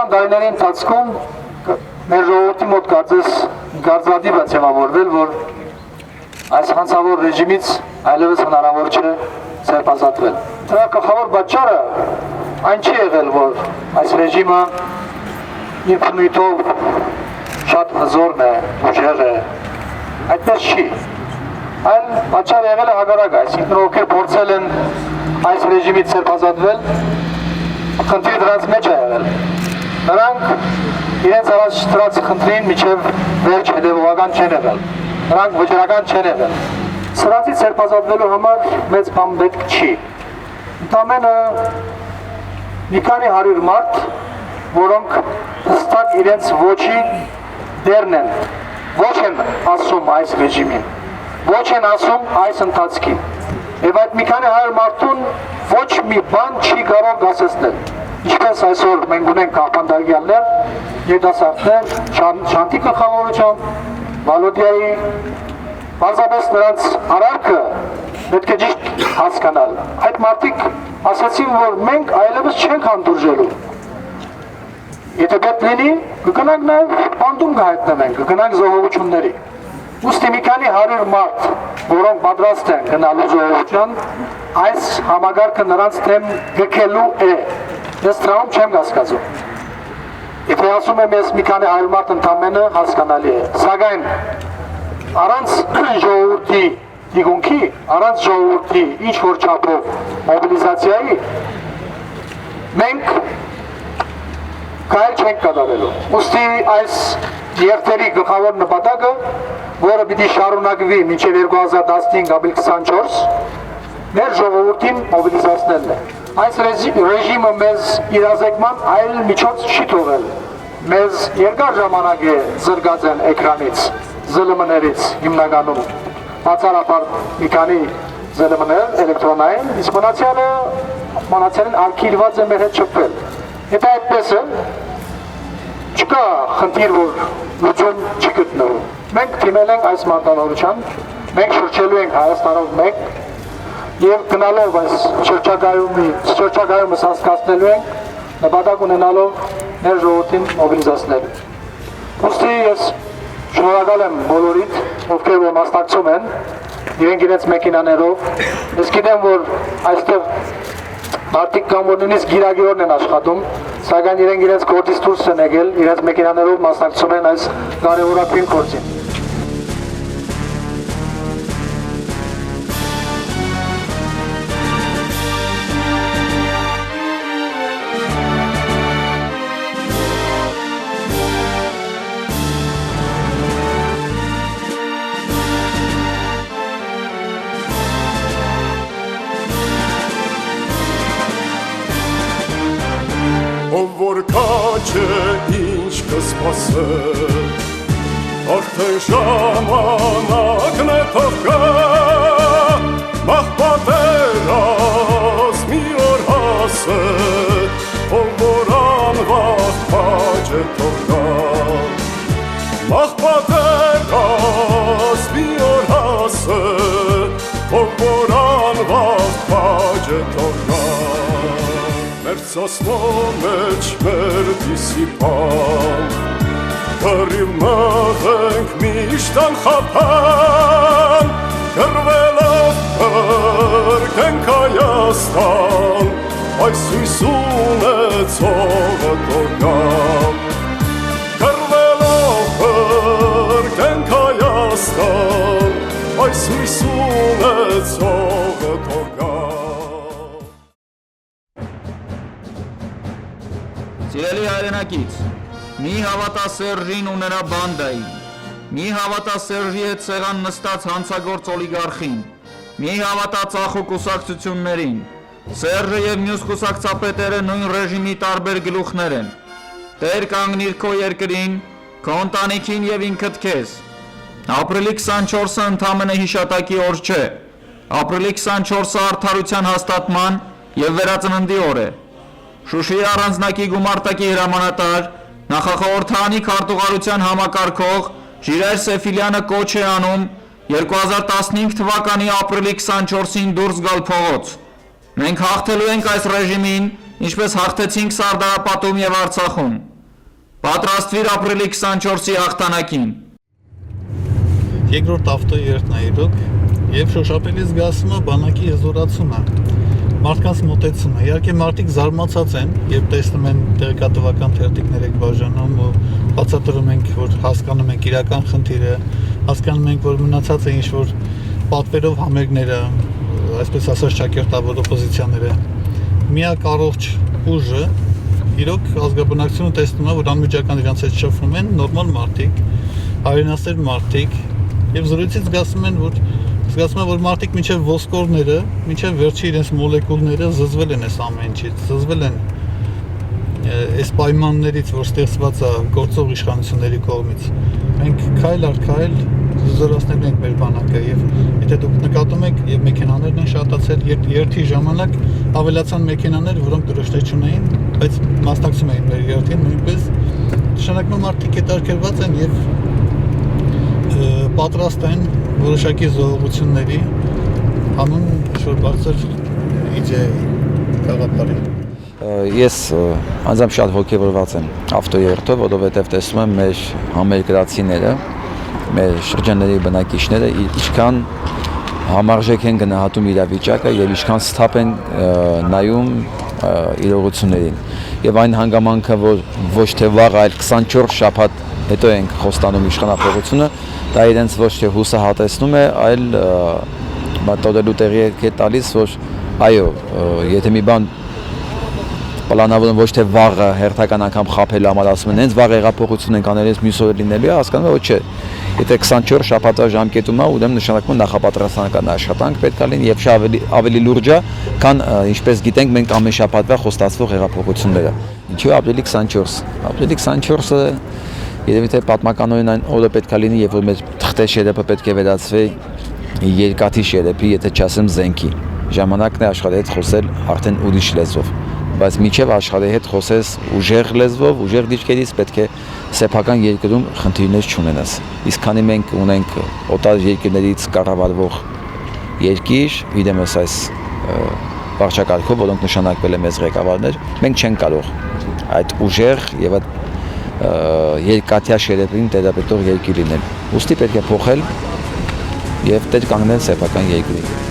20 տարիների ընթացքում մեր ժողովրդի մոտ կարծես գարձադիվ է ձևավորվել, որ այս հանցավոր ռեժիմից այլևս հնարավոր չէ ձերբազատվել։ Դրա գլխավոր պատճառը այն չի եղել, որ այս ռեժիմը իր բնույթով շատ հզորն է, ուժեղ է, այդպես չի։ Այլ պատճառը եղել է հակառակը, այսինքն ովքեր փորձել են այս ռեժիմից ձերբազատվել, խնդիրը դրանց մեջ է եղել։ Նրանք իրենց առաջ դրած խնդրին միջև վերջ հետևողական չեն եղել, նրանք վճռական չեն եղել։ Սրանցից ձերբազատվելու համար մեծ բան պետք չի։ Ընդամենը մի քանի 100 մարդ, որոնք հստակ իրենց ոչի դերն են, ոչ են ասում այս ռեժիմին, ոչ են ասում այս ընթացքին։ Եվ այդ մի քանի 100 մարդուն ոչ մի բան չի կարող ասեցնել։ Ինչպես այսօր մենք ունենք կապանդարգյալներ, երիտասարդներ, Շանթի գլխավորությամբ, Վալոդիայի, բարձրապես նրանց արարքը պետք է ճիշտ հասկանալ։ Այդ մարդիկ ասացին, որ մենք այլևս չենք հանդուրժելու։ Եթե պետք լինի, կգնանք նաև բանդում կհայտնվենք, կգնանք ժողովությունների։ Ուստի մի քանի 100 մարդ, որոնք պատրաստ են գնալու ժողովության, այս համագարկը նրանց դեմ գքելու է։ Ես դրանում չեմ կասկածում։ Եթե ասում եմ ես մի քանի 100 մարդ ընդամենը հասկանալի է։ Սակայն առանց ժողովրդի դիգունքի, առանց ժողովրդի ինչ որ չափով մոբիլիզացիայի մենք կայլ չենք կատարելու։ Ուստի այս երթերի գլխավոր նպատակը, որը պիտի շարունակվի մինչև 2015-24, մեր ժողովրդին մոբիլիզացնելն է։ Այս ռեժիմը մեզ իրազեկման այլ միջոց չի թողել։ Մեզ երկար ժամանակ է զրկած են էկրանից, ԶԼՄ-ներից հիմնականում, բացառաբար մի քանի ԶԼՄ-ներ էլեկտրոնային, իսկ մնացյալին արգելված է մեր հետ շփվել։ Եթե այդպես է, չկա խնդիր, որ լուծում չի գտնվում։ Մենք թիմել ենք այս մարտահրավերության, մենք շրջելու ենք Հայաստանով մեկ եւ գնալով այս շրջագայումը հասկացնելու ենք, նպատակ ունենալով մեր ժողովրդին մոբիլիզացնելու։ Ուստի ես շնորհակալ եմ բոլորիդ, ովքեր որ մասնակցում են, իրենք իրենց մեքենաներով։ Ես գիտեմ, որ այստեղ մարդիկ կամ որ նույնիսկ գիրագիրորն են աշխատում, սակայն իրենք իրենց գործից դուրս են եկել, իրենց մեքենաներով մասնակցում են այս կարևորագույն գործին։ Ով որ քաչը ինչ կսպասե, արդեն ժամանակն է թող գա, մահ պատերազմ մի օր հասե, ով որ անվախ քաչը թող գա, մահ պատերազմ մի օր հասե, ով որ անվախ քաչը թող գա։ Մեր սոսնո մեջ մեր դիսիպան, կռիվ մղենք միշտ անխափան, կռվելով կրկենք Հայաստան, այս հույս ունեցողը թող գա։ Կռվելով կրկենք Հայաստան, այս հույս ունեցողը թող գա։ Սիրելի հայրենակից, մի հավատա Սերժին ու նրա բանդային, մի հավատա Սերժի հետ սեղան նստած հանցագործ օլիգարխին, մի հավատա ծախու կուսակցություններին, Սերժը և մյուս կուսակցապետերը նույն ռեժիմի տարբեր գլուխներ են, Տեր կանգնիր քո երկրին, քո ընտանիքին և ինքդ քեզ, ապրիլի 24-ը ընդամենը հիշատակի օր չէ, ապրիլի 24-ը արդարության հաստատման և վերածննդի օր է, Շուշիի առանձնակի գումարտակի հրամանատար, նախախորհրդարանի քարտուղարության համակարգող Ժիրայր Սեֆիլյանը կոչ է անում 2015 թվականի ապրիլի 24-ին դուրս գալ փողոց։ Մենք հաղթելու ենք այս ռեժիմին, ինչպես հաղթեցինք Սարդարապատում և Արցախում։ Պատրաստվիր ապրիլի 24-ի հաղթանակին։ Երկրորդ ավտոերթն է իրոք եւ շոշափելի զգացումը բանակի հզորացումը, մարդկանց մոտեցումը։ Իհարկե մարդիկ զարմացած են, երբ տեսնում են տեղեկատվական թերթիկներ եք բաժանում ու բացատրում ենք, որ հասկանում ենք իրական խնդիրը, հասկանում ենք, որ մնացած է ինչ-որ պատվերով համերգները, այսպես ասած ճակերտավոր օպոզիցիաները։ Միակ առողջ ուժը իրոք ազգաբնակչությունը տեսնում է, որ անմիջական իրancs հետ շփվում են նորմալ մարդիկ, հայրենասեր մարդիկ եւ զրույցից զգացում եմ, որ մարդիկ մինչև ոսկորները, մինչև վերջի իրենց մոլեկուլները զզվել են այս ամեն ինչից, զզվել են այս պայմաններից, որ ստեղծված է գործող իշխանությունների կողմից։ Մենք քայլ առ քայլ զորացնել ենք մեր բանակը եւ եթե դուք նկատում եք, եւ մեքենաներն են շատացել, երթի ժամանակ ավելացան մեքենաներ, որոնք դրոշներ չունեին, բայց մասնակցում էին մեր երթին, նույնպես նշանակում մարդիկ հետաքրքրված են եւ պատրաստ են որոշակի զոհողությունների հանուն ինչ-որ բարձր իդեայի գաղափարի։ Ես անձամբ շատ ոգևորված եմ ավտոերթով, որովհետև տեսնում եմ մեր համերկրացիները, մեր շրջանների բնակիչները ինչքան համարժեք են գնահատում իրավիճակը եւ ինչքան սթափ են նայում իրողություններին։ Եվ այն հանգամանքը, որ ոչ թե վաղ, այլ 24 շաբաթ հետո ենք խոստանում իշխանապողությունը, դա իրենց ոչ թե հուսահատեցնում է, այլ մտորելու տեղի է տալիս, որ այո, եթե մի բան պլանավորում ոչ թե վաղը հերթական անգամ խաբելու համար ասում են, հենց վաղ հեղափոխություն ենք անել, մյուս օրը լինելու է, հասկանում եմ, որ չէ։ Եթե 24 շաբաթվա ժամկետում է, ուրեմն նշանակում է նախապատրաստական աշխատանք պետք է լինի եւ ավելի լուրջ է, քան ինչպես գիտենք մենք ամեն շաբաթվա խոստացվող հեղափոխությունները։ Ինչու ապրիլի 24։ Ապրիլի 24-ը երևի թե պատմականորեն այն օրը պետք է լինի, երբ որ մեր թղթե շերեփը պետք է վերածվի երկաթի շերեփի, եթե չասեմ զենքի։ Ժամանակն է աշխարհի հետ խոսել արդեն ուրիշ լեզվով։ Բայց միջև աշխարհի հետ խոսես ուժեղ լեզվով, ուժեղ դիրքերից պետք է սեփական երկրում խնդիրներ չունենաս։ Իսկ քանի մենք ունենք օտար երկրներից կառավարվող երկիր, իրեմս այս վարչակարգով, որոնք նշանակվել են մեծ ղեկավարներ, մենք չենք կարող այդ ուժեղ եւ այդ երկաթյա շերեփին տերապետող երկիր լինել։ Ուստի պետք է փոխել եւ տեր կանգնել սեփական երկրի։